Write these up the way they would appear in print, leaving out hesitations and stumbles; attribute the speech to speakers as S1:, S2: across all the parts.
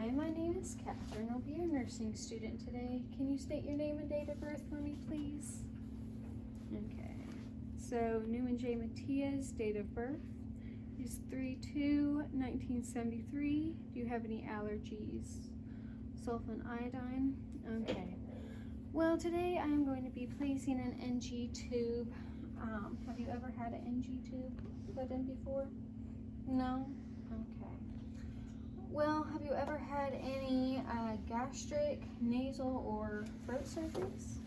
S1: Hi, my name is Catherine. I'll be your nursing student today. Can you state your name and date of birth for me, please? Okay. So, Newman J. Matias, date of birth is 3/2/1973. Do you have any allergies? Sulfan iodine? Okay. Well, today I'm going to be placing an NG tube. Have you ever had an NG tube put in before? No? Okay. Well, have you ever had any gastric, nasal, or throat surgeries?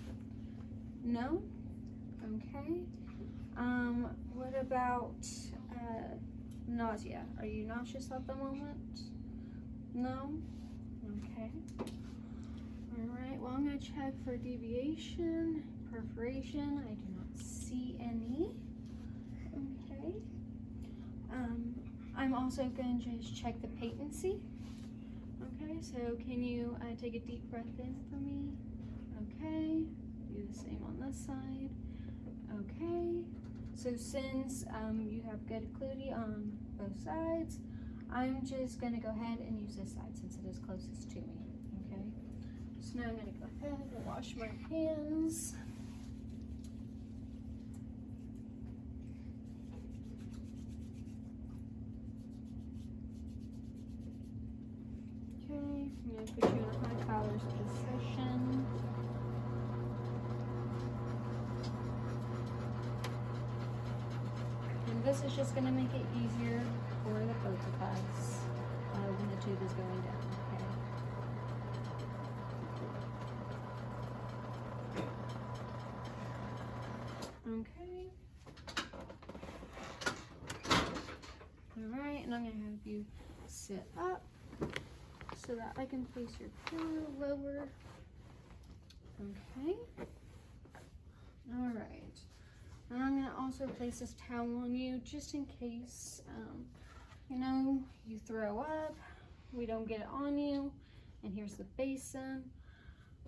S1: No? Okay. What about nausea? Are you nauseous at the moment? No? Okay. Alright, well I'm going to check for deviation, perforation. I do not see any. Okay. I'm also going to just check the patency. Okay, so can you take a deep breath in for me? Okay. Do the same on this side. Okay. So since you have good occlusity on both sides, I'm just going to go ahead and use this side since it is closest to me. Okay. So now I'm going to go ahead and wash my hands. Okay, I'm going to put you in a high Fowler's position. And this is just going to make it easier for the both of us when the tube is going down, okay? Alright, and I'm going to have you sit up so that I can place your pillow lower. Okay. Alright. And I'm going to also place this towel on you just in case, you throw up, we don't get it on you. And here's the basin.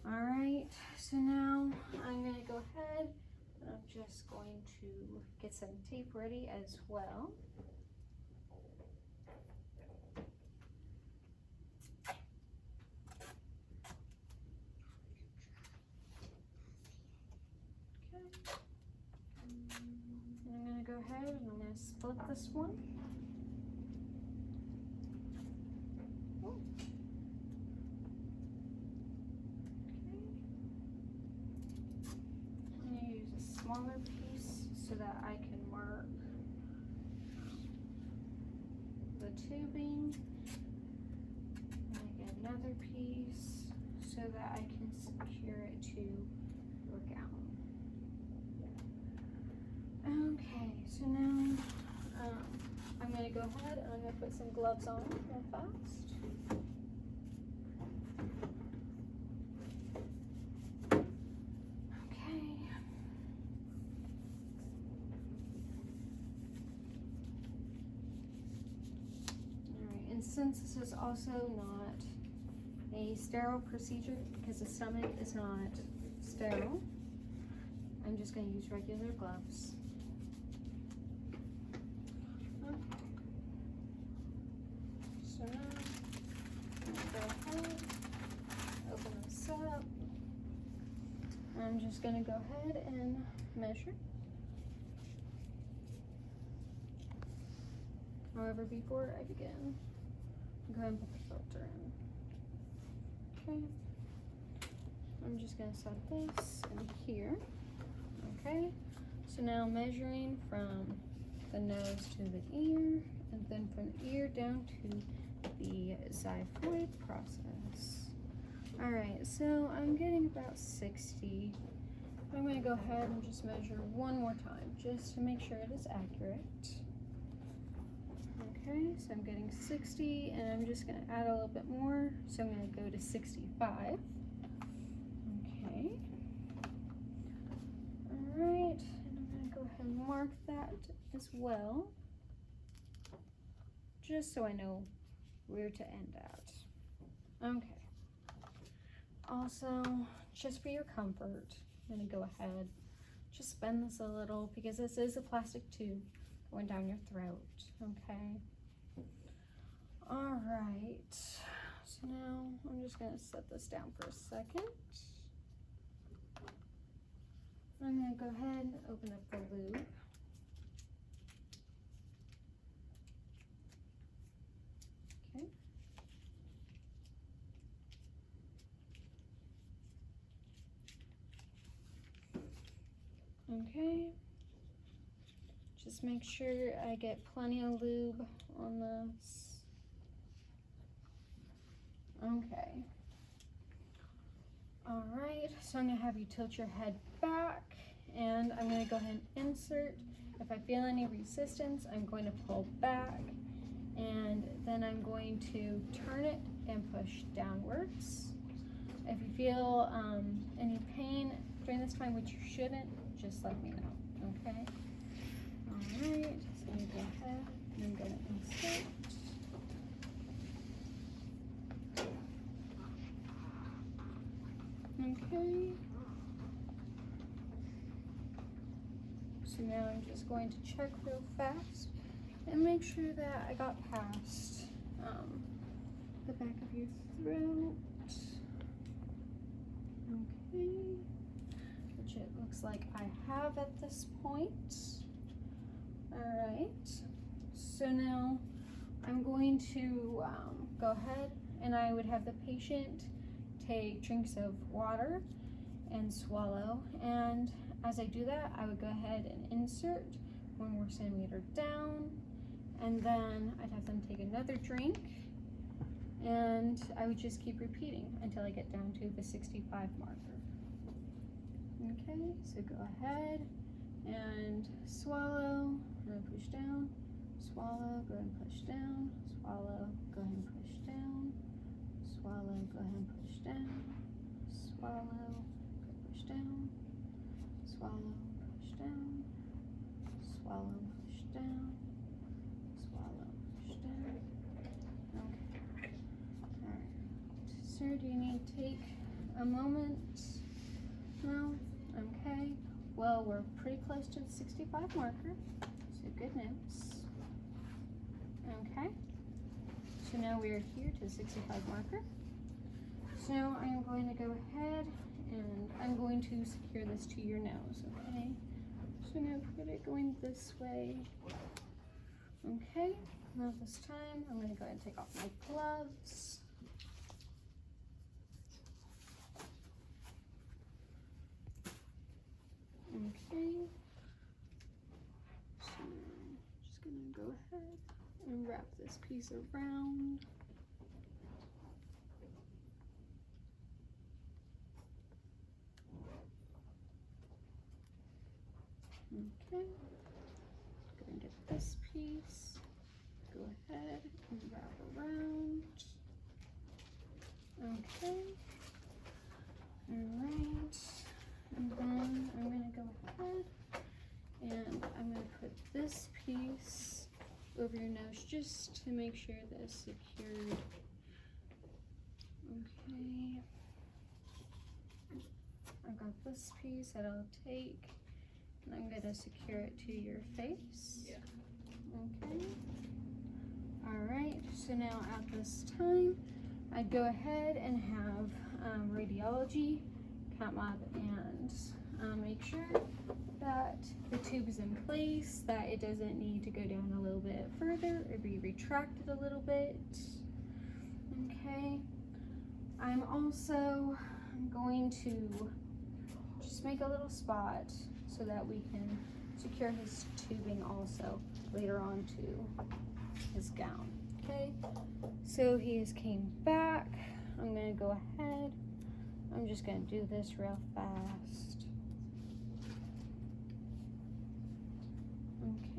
S1: Alright, so now I'm going to go ahead and I'm just going to get some tape ready as well. And I'm going to go ahead and I'm going to split this one. Oh. Okay. I'm going to use a smaller piece so that I can mark the tubing. And I get another piece so that I can secure it to your gown. Okay, so now I'm going to go ahead and I'm going to put some gloves on real fast. Okay. Alright, and since this is also not a sterile procedure because the stomach is not sterile, I'm just going to use regular gloves. Okay. So now I'm going to go ahead, open this up. I'm just going to go ahead and measure. However, before I begin, go ahead and put the filter in. Okay. I'm just going to set this in here. Okay, so now measuring from the nose to the ear, and then from the ear down to the xiphoid process. Alright, so I'm getting about 60. I'm going to go ahead and just measure one more time, just to make sure it is accurate. Okay, so I'm getting 60, and I'm just going to add a little bit more, so I'm going to go to 65. Okay. Alright, and I'm going to go ahead and mark that as well, just so I know where to end at. Okay. Also, just for your comfort, I'm going to go ahead, just bend this a little because this is a plastic tube going down your throat, okay? Alright, so So now I'm just gonna set this down for a second. I'm gonna go ahead and open up the lube. Okay. Okay. Just make sure I get plenty of lube on this. Okay. All right, so I'm gonna have you tilt your head back and I'm gonna go ahead and insert. If I feel any resistance, I'm going to pull back and then I'm going to turn it and push downwards. If you feel any pain during this time, which you shouldn't, just let me know, okay? All right, so I'm gonna go ahead and I'm gonna insert. Okay. So now I'm just going to check real fast and make sure that I got past the back of your throat. Okay. Which it looks like I have at this point. All right. So now I'm going to go ahead and I would have the patient take drinks of water and swallow, and as I do that I would go ahead and insert 1 more centimeter down, and then I'd have them take another drink and I would just keep repeating until I get down to the 65 marker. Okay, so go ahead and swallow and push down, swallow, go ahead and push down, swallow, go ahead and push down, swallow, go ahead and push down, swallow, push down, swallow, push down, swallow, push down, swallow, push down. Okay. Alright. Sir, do you need to take a moment? No? Okay. Well, we're pretty close to the 65 marker, so good news. Okay. So now we are here to the 65 marker. So now I'm going to go ahead and I'm going to secure this to your nose, okay? So I'm going to put it going this way. Okay, now this time I'm going to go ahead and take off my gloves. Okay. So I'm just going to go ahead and wrap this piece around. Okay, go and get this piece, go ahead and wrap around. Okay, all right, and then I'm going to go ahead and I'm going to put this piece over your nose just to make sure that it's secured. Okay, I've got this piece that I'll take and I'm going to secure it to your face. Yeah. Okay. All right, so now at this time, I'd go ahead and have radiology come up and make sure that the tube is in place, that it doesn't need to go down a little bit further or be retracted a little bit. Okay. I'm also going to just make a little spot so that we can secure his tubing also later on to his gown. Okay, so he has came back. I'm gonna go ahead. I'm just gonna do this real fast.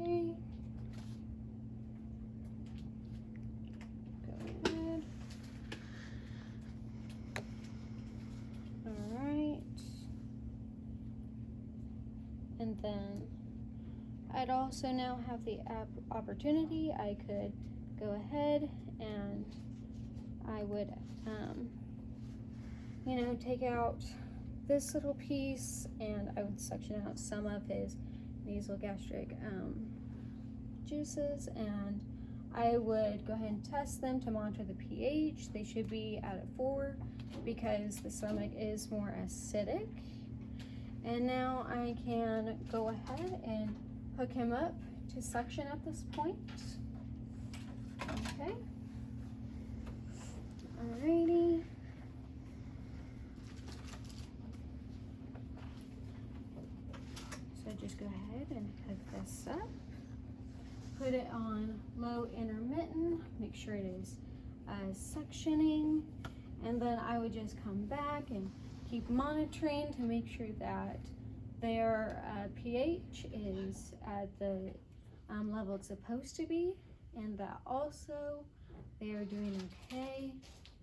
S1: Okay. Go ahead. All right. And then I'd also now have the opportunity. I could go ahead and I would, you know, take out this little piece and I would suction out some of his nasogastric juices, and I would go ahead and test them to monitor the pH. They should be at a 4 because the stomach is more acidic. And now I can go ahead and hook him up to suction at this point. Okay. Alrighty. So just go ahead and hook this up. Put it on low intermittent. Make sure it is suctioning. And then I would just come back and keep monitoring to make sure that their pH is at the level it's supposed to be, and that also they are doing okay,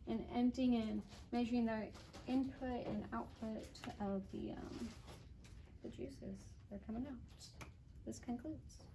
S1: and emptying and measuring their input and output of the juices that are coming out. This concludes.